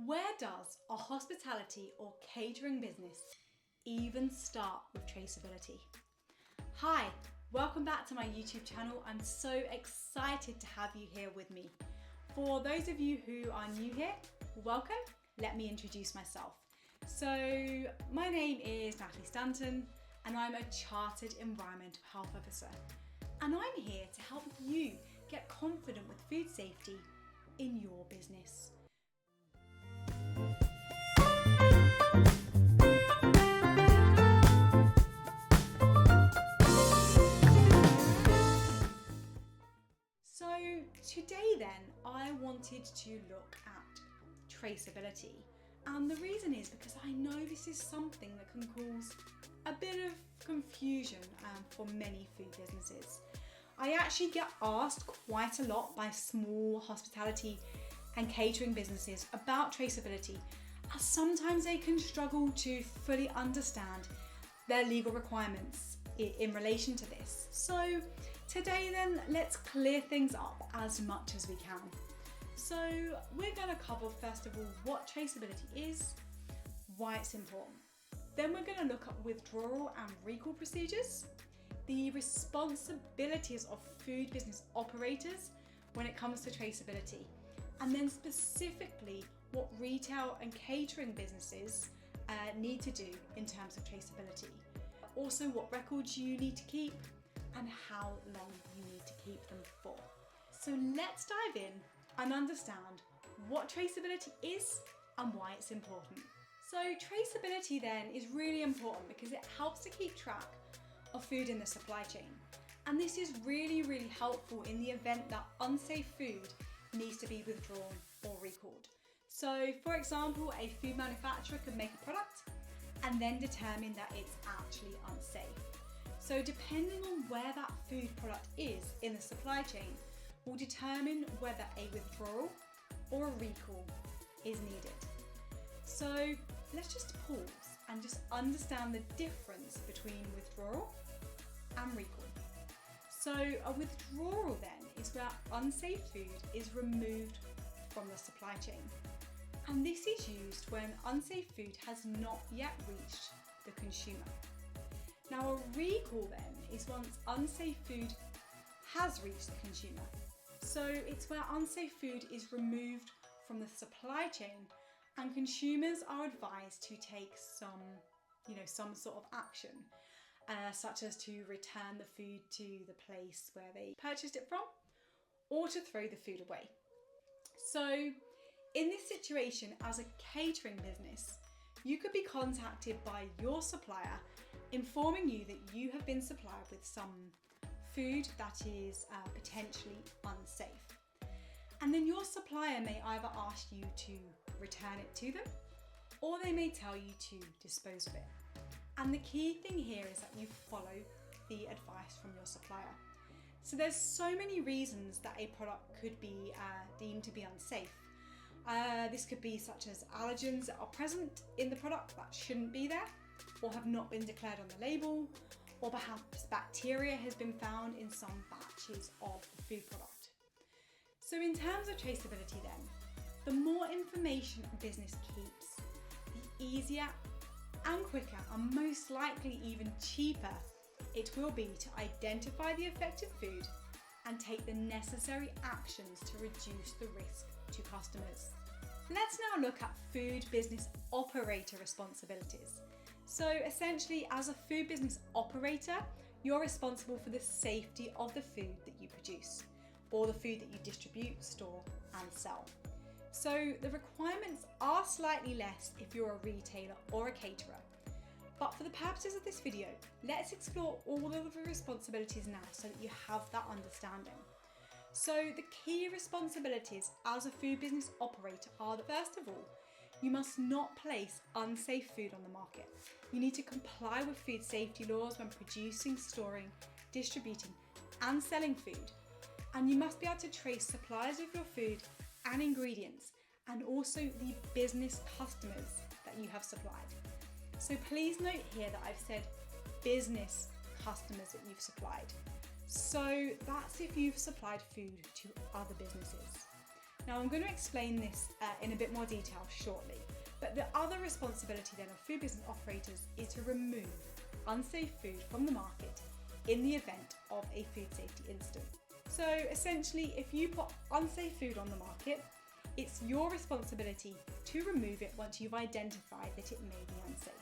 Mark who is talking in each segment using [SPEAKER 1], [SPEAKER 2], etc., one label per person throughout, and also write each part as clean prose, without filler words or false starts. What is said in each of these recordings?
[SPEAKER 1] Where does a hospitality or catering business even start with traceability? Hi, welcome back to my YouTube channel. I'm so excited to have you here with me. For those of you who are new here, welcome. Let me introduce myself. So my name is Natalie Stanton and I'm a Chartered Environmental Health Officer. And I'm here to help you get confident with food safety in your business. So today then, I wanted to look at traceability. And the reason is because I know this is something that can cause a bit of confusion for many food businesses. I actually get asked quite a lot by small hospitality and catering businesses about traceability, as sometimes they can struggle to fully understand their legal requirements in relation to this. So today then, let's clear things up as much as we can. So we're going to cover first of all what traceability is, why it's important. Then we're going to look at withdrawal and recall procedures, the responsibilities of food business operators when it comes to traceability, and then specifically what retail and catering businesses need to do in terms of traceability. Also what records you need to keep and how long you need to keep them for. So let's dive in and understand what traceability is and why it's important. So traceability then is really important because it helps to keep track of food in the supply chain. And this is really helpful in the event that unsafe food needs to be withdrawn or recalled. So for example, a food manufacturer could make a product and then determine that it's actually unsafe. So depending on where that food product is in the supply chain will determine whether a withdrawal or a recall is needed. So let's just pause and just understand the difference between withdrawal and recall. So a withdrawal then is where unsafe food is removed from the supply chain. And this is used when unsafe food has not yet reached the consumer. Now a recall then is once unsafe food has reached the consumer. So it's where unsafe food is removed from the supply chain and consumers are advised to take some sort of action, such as to return the food to the place where they purchased it from or to throw the food away. So in this situation, as a catering business, you could be contacted by your supplier informing you that you have been supplied with some food that is potentially unsafe. And then your supplier may either ask you to return it to them or they may tell you to dispose of it. And the key thing here is that you follow the advice from your supplier. So there's so many reasons that a product could be deemed to be unsafe. This could be such as allergens that are present in the product that shouldn't be there or have not been declared on the label, or perhaps bacteria has been found in some batches of the food product. So in terms of traceability then, the more information a business keeps, the easier and quicker and most likely even cheaper it will be to identify the affected food and take the necessary actions to reduce the risk to customers. Let's now look at food business operator responsibilities. So essentially, as a food business operator, you're responsible for the safety of the food that you produce or the food that you distribute, store and sell. So the requirements are slightly less if you're a retailer or a caterer. But for the purposes of this video, let's explore all of the responsibilities now so that you have that understanding. So the key responsibilities as a food business operator are that first of all, you must not place unsafe food on the market. You need to comply with food safety laws when producing, storing, distributing and selling food. And you must be able to trace suppliers of your food and ingredients and also the business customers that you have supplied. So please note here that I've said business customers that you've supplied. So that's if you've supplied food to other businesses. Now I'm going to explain this in a bit more detail shortly, but the other responsibility then of food business operators is to remove unsafe food from the market in the event of a food safety incident. So essentially, if you put unsafe food on the market, it's your responsibility to remove it once you've identified that it may be unsafe.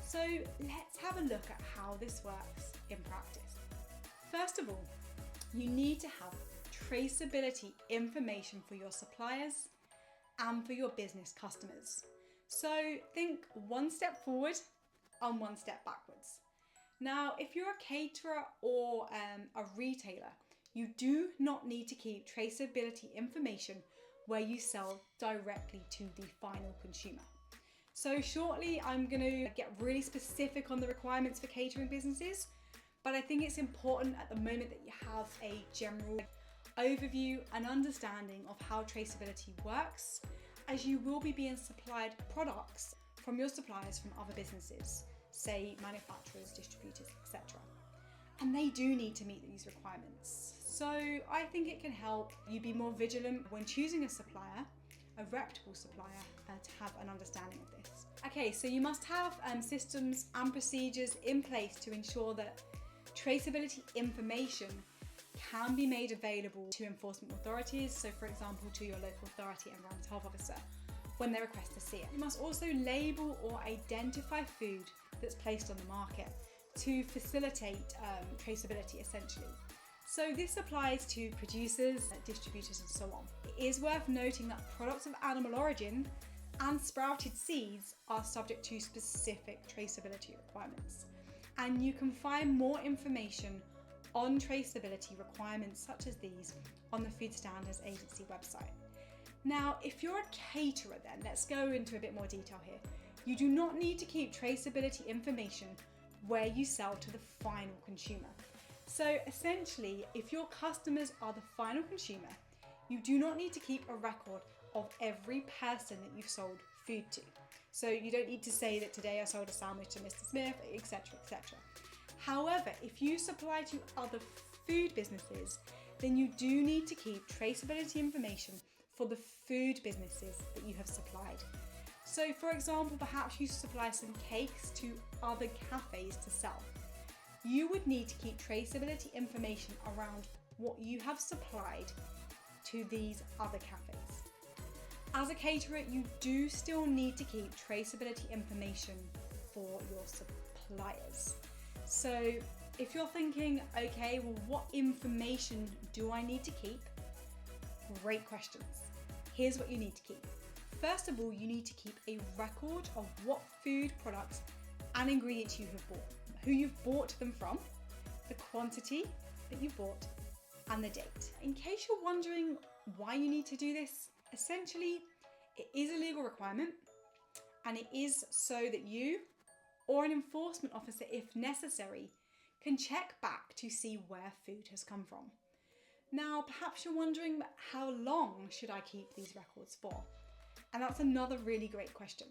[SPEAKER 1] So let's have a look at how this works in practice. First of all, you need to have traceability information for your suppliers and for your business customers. So think one step forward and one step backwards. Now, if you're a caterer or a retailer, you do not need to keep traceability information where you sell directly to the final consumer. So shortly, I'm going to get really specific on the requirements for catering businesses, but I think it's important at the moment that you have a general overview and understanding of how traceability works, as you will be being supplied products from your suppliers from other businesses, say manufacturers, distributors, etc. And they do need to meet these requirements. So I think it can help you be more vigilant when choosing a supplier, a reputable supplier, to have an understanding of this. Okay, so you must have systems and procedures in place to ensure that traceability information can be made available to enforcement authorities, so for example to your local authority and environmental health officer when they request to see it. You must also label or identify food that's placed on the market to facilitate traceability essentially. So this applies to producers, distributors and so on. It is worth noting that products of animal origin and sprouted seeds are subject to specific traceability requirements. And you can find more information on traceability requirements such as these on the Food Standards Agency website. Now, if you're a caterer then, let's go into a bit more detail here. You do not need to keep traceability information where you sell to the final consumer. So essentially, if your customers are the final consumer, you do not need to keep a record of every person that you've sold food to. So you don't need to say that today I sold a sandwich to Mr. Smith, etc., etc. However, if you supply to other food businesses, then you do need to keep traceability information for the food businesses that you have supplied. So for example, perhaps you supply some cakes to other cafes to sell. You would need to keep traceability information around what you have supplied to these other cafes. As a caterer, you do still need to keep traceability information for your suppliers. So if you're thinking, okay, well, what information do I need to keep? Great questions. Here's what you need to keep. First of all, you need to keep a record of what food products and ingredients you have bought, who you've bought them from, the quantity that you bought, and the date. In case you're wondering why you need to do this, essentially, it is a legal requirement, and it is so that you or an enforcement officer, if necessary, can check back to see where food has come from. Now, perhaps you're wondering, how long should I keep these records for? And that's another really great question.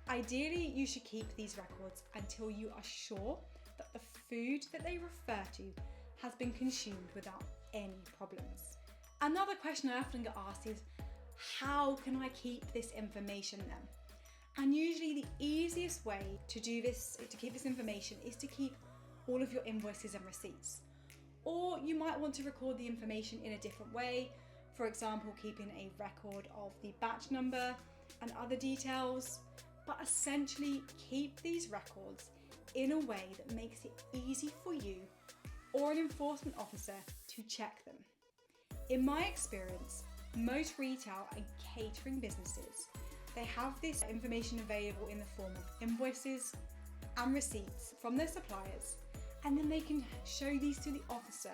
[SPEAKER 1] Ideally, you should keep these records until you are sure that the food that they refer to has been consumed without any problems. Another question I often get asked is, how can I keep this information then? And usually the easiest way to do this, to keep this information, is to keep all of your invoices and receipts. Or you might want to record the information in a different way. For example, keeping a record of the batch number and other details. But essentially, keep these records in a way that makes it easy for you or an enforcement officer to check them. In my experience, most retail and catering businesses, they have this information available in the form of invoices and receipts from their suppliers, and then they can show these to the officer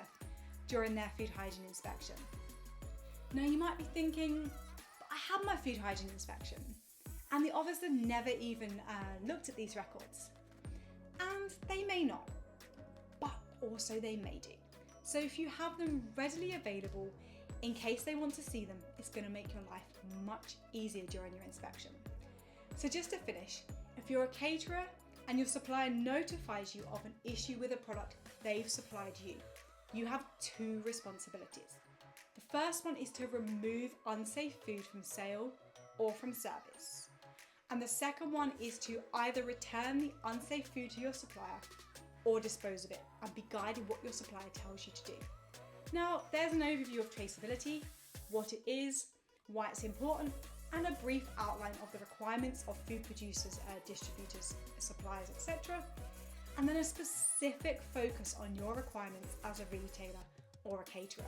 [SPEAKER 1] during their food hygiene inspection. Now you might be thinking, I had my food hygiene inspection and the officer never even looked at these records. And they may not, but also they may do. So if you have them readily available in case they want to see them, it's going to make your life much easier during your inspection. So just to finish, if you're a caterer and your supplier notifies you of an issue with a product they've supplied you, you have two responsibilities. The first one is to remove unsafe food from sale or from service. And the second one is to either return the unsafe food to your supplier or dispose of it, and be guided what your supplier tells you to do. Now, there's an overview of traceability, what it is, why it's important, and a brief outline of the requirements of food producers, distributors, suppliers, etc. And then a specific focus on your requirements as a retailer or a caterer.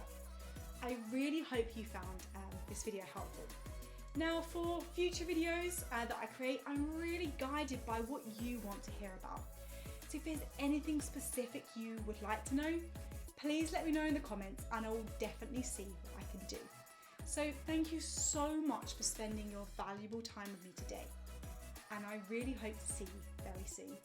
[SPEAKER 1] I really hope you found this video helpful. Now, for future videos that I create, I'm really guided by what you want to hear about. So if there's anything specific you would like to know, please let me know in the comments and I will definitely see what I can do. So thank you so much for spending your valuable time with me today, and I really hope to see you very soon.